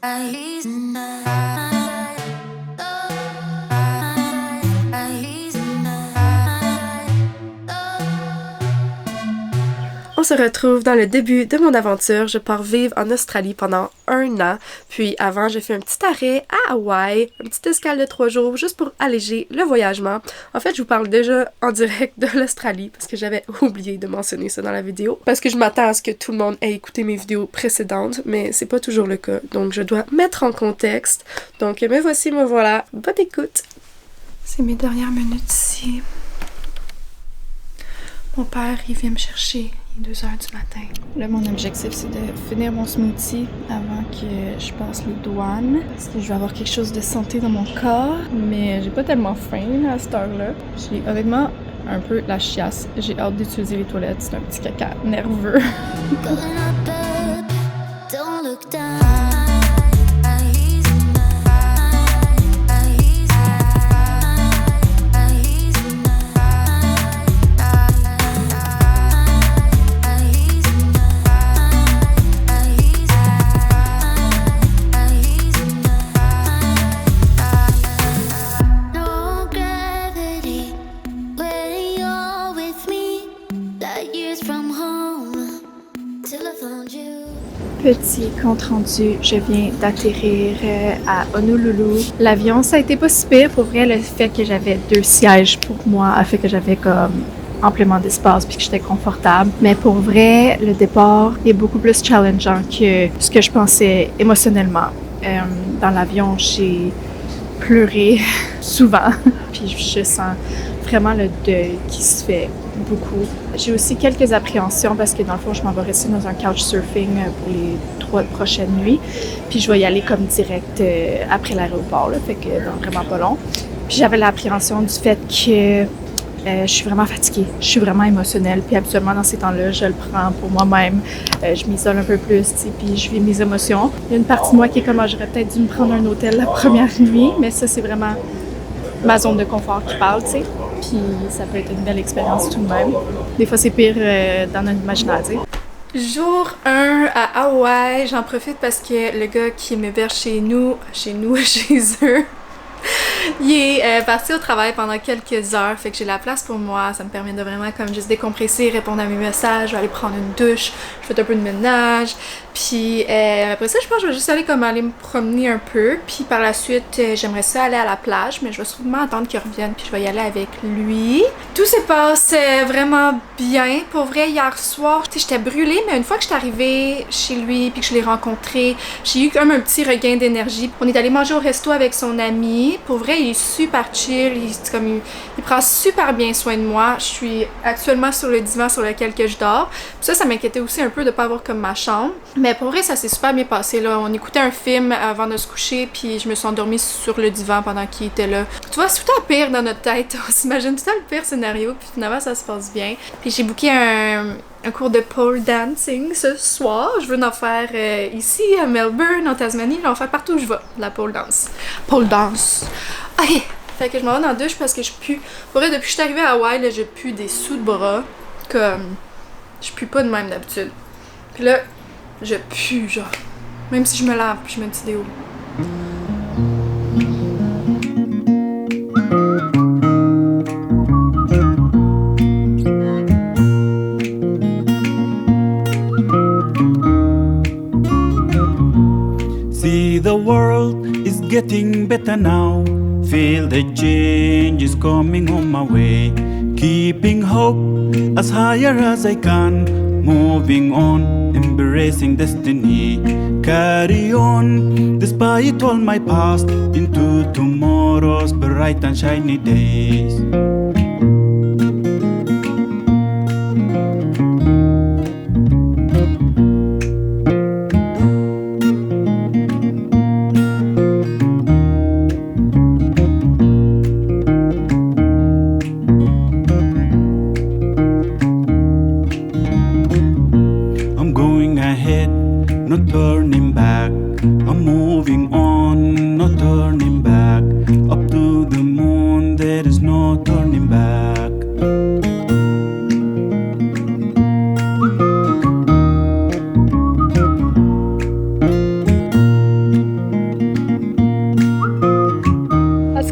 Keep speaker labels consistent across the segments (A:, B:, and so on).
A: On se retrouve dans le début de mon aventure. Je pars vivre en Australie pendant 1 an. Puis avant, j'ai fait un petit arrêt à Hawaï, une petite escale de 3 jours, juste pour alléger le voyagement. En fait, je vous parle déjà en direct de l'Australie, parce que j'avais oublié de mentionner ça dans la vidéo. Parce que je m'attends à ce que tout le monde ait écouté mes vidéos précédentes, mais c'est pas toujours le cas. Donc je dois mettre en contexte. Donc me voici, me voilà. Bonne écoute! C'est mes dernières minutes ici. Mon père, il vient me chercher. 2h du matin. Là, mon objectif, c'est de finir mon smoothie avant que je passe les douanes. Parce que je vais avoir quelque chose de santé dans mon corps. Mais j'ai pas tellement faim là, à cette heure-là. J'ai honnêtement un peu la chiasse. J'ai hâte d'utiliser les toilettes. C'est un petit caca nerveux. Petit compte rendu, je viens d'atterrir à Honolulu. L'avion, ça a été pas si pire. Pour vrai, le fait que j'avais 2 sièges pour moi a fait que j'avais comme amplement d'espace puis que j'étais confortable. Mais pour vrai, le départ est beaucoup plus challengeant que ce que je pensais émotionnellement. Dans l'avion, j'ai pleuré souvent. Puis je sens vraiment le deuil qui se fait beaucoup. J'ai aussi quelques appréhensions parce que dans le fond, je m'en vais rester dans un couchsurfing pour les 3 prochaines nuits. Puis je vais y aller comme direct après l'aéroport, là, fait que dans vraiment pas long. Puis j'avais l'appréhension du fait que je suis vraiment fatiguée, je suis vraiment émotionnelle. Puis habituellement, dans ces temps-là, je le prends pour moi-même. Je m'isole un peu plus, puis je vis mes émotions. Il y a une partie de moi qui est comme, j'aurais peut-être dû me prendre un hôtel la première nuit, mais ça, c'est vraiment ma zone de confort qui parle, tu sais. Puis ça peut être une belle expérience tout de même. Des fois, c'est pire dans notre imaginaire, tu sais. Jour 1 à Hawaï, j'en profite parce que le gars qui m'héberge chez eux, il est parti au travail pendant quelques heures, fait que j'ai la place pour moi. Ça me permet de vraiment comme juste décompresser, répondre à mes messages, je vais aller prendre une douche, je fais un peu de ménage. Puis après ça, je pense que je vais juste aller comme aller me promener un peu. Puis par la suite, j'aimerais ça aller à la plage, mais je vais sûrement attendre qu'il revienne, puis je vais y aller avec lui. Tout se passe vraiment bien. Pour vrai, hier soir, j'étais brûlée, mais une fois que j'étais arrivée chez lui, puis que je l'ai rencontré, j'ai eu comme un petit regain d'énergie. On est allé manger au resto avec son ami. Pour vrai, il est super chill, il prend super bien soin de moi. Je suis actuellement sur le divan sur lequel que je dors. Puis ça m'inquiétait aussi un peu de pas avoir comme ma chambre. Mais pour vrai, ça s'est super bien passé, là. On écoutait un film avant de se coucher, puis je me suis endormie sur le divan pendant qu'il était là. Tu vois, c'est tout le temps pire dans notre tête. On s'imagine tout le temps le pire scénario, puis finalement, ça se passe bien. Puis j'ai booké un cours de pole dancing ce soir. Je veux en faire ici à Melbourne, en Tasmanie. Je vais en faire partout où je vais, la pole dance. Pole dance. Ok, fait que je m'en vais dans la douche parce que je pue. Pour vrai, depuis que je suis arrivée à Hawaï, là, je pue des sous de bras. Comme, je pue pas de même d'habitude. Puis là, je pue, genre. Même si je me lave, puis je mets un petit déo.
B: See, the world is getting better now. Feel the change is coming on my way. Keeping hope as higher as I can. Moving on, embracing destiny. Carry on, despite all my past. Into tomorrow's bright and shiny days. Not turning back, I'm moving on, not turning back. Up to the moon, there is no turning back.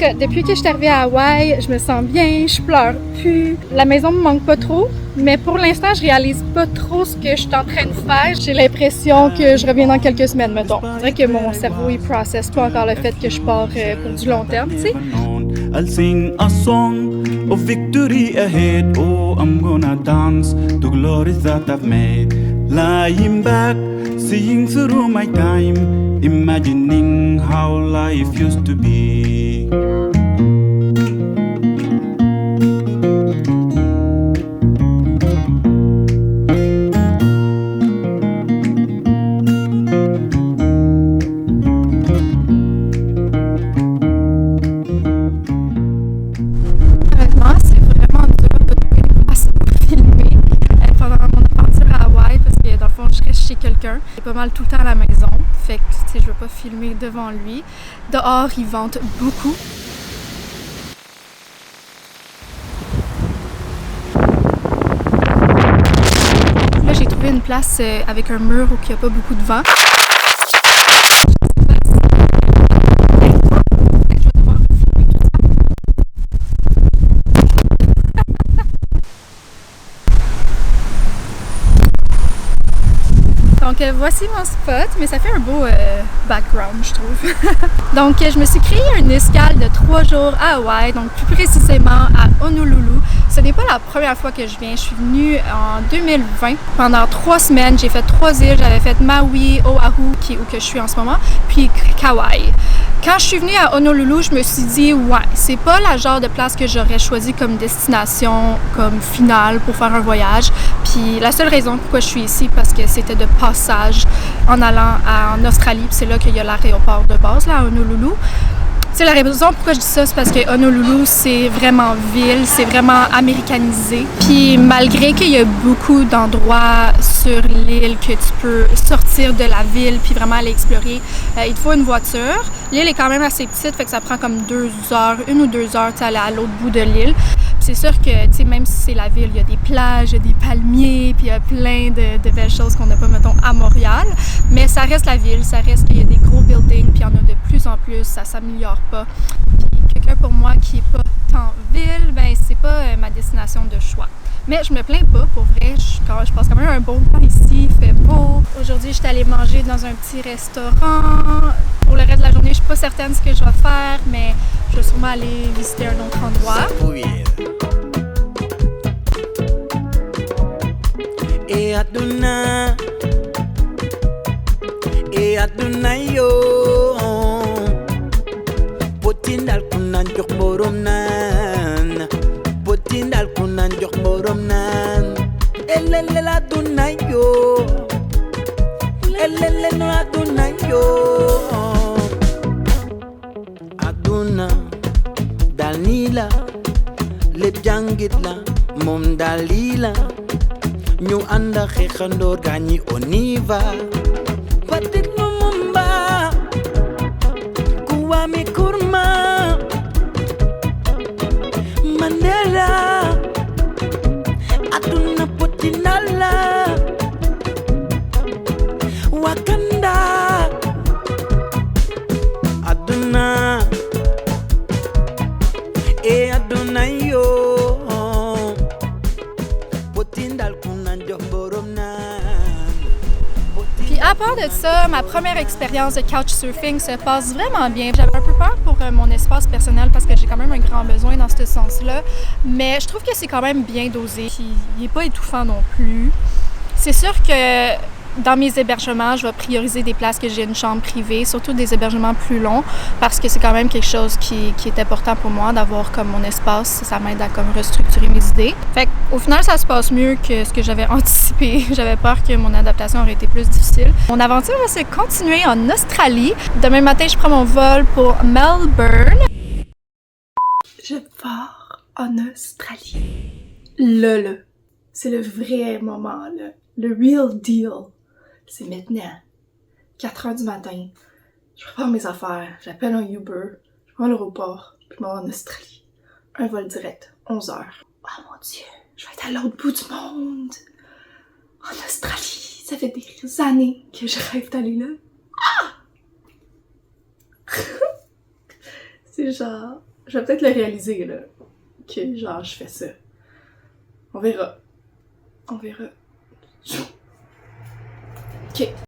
A: cas, depuis que je suis arrivée à Hawaï, je me sens bien, je pleure plus. La maison me manque pas trop, mais pour l'instant, je réalise pas trop ce que je suis en train de faire. J'ai l'impression que je reviens dans quelques semaines, mettons. On dirait que mon cerveau, il processe pas encore le fait que je pars pour du long terme, tu sais.
B: I'll sing a song of victory ahead. Oh, I'm gonna dance to glories that I've made. Lying back, seeing through my time, imagining how life used to be.
A: Quelqu'un. Il est pas mal tout le temps à la maison, fait que tu sais, je veux pas filmer devant lui. Dehors, il vente beaucoup. Là, j'ai trouvé une place avec un mur où il n'y a pas beaucoup de vent. Donc voici mon spot, mais ça fait un beau background, je trouve. Donc je me suis créé une escale de 3 jours à Hawaï, donc plus précisément à Honolulu. Ce n'est pas la première fois que je viens, je suis venue en 2020. Pendant 3 semaines, j'ai fait 3 îles, j'avais fait Maui, Oahu, qui est où que je suis en ce moment, puis Kauai. Quand je suis venue à Honolulu, je me suis dit, ouais, c'est pas la genre de place que j'aurais choisi comme destination, comme finale pour faire un voyage. Puis la seule raison pourquoi je suis ici, parce que c'était de passage en allant en Australie, puis c'est là qu'il y a l'aéroport de base, là, à Honolulu. C'est la raison pourquoi je dis ça, c'est parce que Honolulu, c'est vraiment ville, c'est vraiment américanisé. Puis malgré qu'il y a beaucoup d'endroits sur l'île que tu peux sortir de la ville puis vraiment aller explorer, il te faut une voiture. L'île est quand même assez petite, fait que ça prend comme 2 heures, 1 ou 2 heures, aller à l'autre bout de l'île. C'est sûr que, tu sais, même si c'est la ville, il y a des plages, il y a des palmiers, puis il y a plein de belles choses qu'on n'a pas, mettons, à Montréal. Mais ça reste la ville, ça reste qu'il y a des gros buildings, puis il y en a de plus en plus, ça s'améliore pas. Puis quelqu'un pour moi qui est pas tant ville, ben c'est pas ma destination de choix. Mais je me plains pas, pour vrai, je passe quand même un bon temps ici, il fait beau. Aujourd'hui, je suis allée manger dans un petit restaurant. Pour le reste de la journée, je suis pas certaine ce que je vais faire, mais je vais sûrement aller visiter un autre endroit.
C: E aduna yo potindal kunan jox borom nan potindal kunan jox borom nan elele la aduna yo elele no aduna yo aduna dalila le jangit la mom dalila ñu anda xexandor gañi on y va Patit Lumumba Kwame Nkrumah Mandela Aduna Potinala Wakanda Aduna E Aduna yo Potindal kunan jox borom nan
A: Puis à part de ça, ma première expérience de couchsurfing se passe vraiment bien. J'avais un peu peur pour mon espace personnel parce que j'ai quand même un grand besoin dans ce sens-là, mais je trouve que c'est quand même bien dosé. Puis il n'est pas étouffant non plus. C'est sûr que dans mes hébergements, je vais prioriser des places que j'ai une chambre privée, surtout des hébergements plus longs, parce que c'est quand même quelque chose qui est important pour moi d'avoir comme mon espace. Ça m'aide à comme restructurer mes idées. Fait qu'au final, ça se passe mieux que ce que j'avais anticipé. J'avais peur que mon adaptation aurait été plus difficile. Mon aventure va se continuer en Australie. Demain matin, je prends mon vol pour Melbourne. Je pars en Australie. Là. C'est le vrai moment, là. Le real deal. C'est maintenant. 4 heures du matin. Je prépare mes affaires. J'appelle un Uber. Je vais à l'aéroport. Puis je m'en vais en Australie. Un vol direct. 11 heures. Oh mon Dieu. Je vais être à l'autre bout du monde. En Australie. Ça fait des années que je rêve d'aller là. Ah! C'est genre Je vais peut-être le réaliser, là, que genre je fais ça. On verra. On verra. Ok.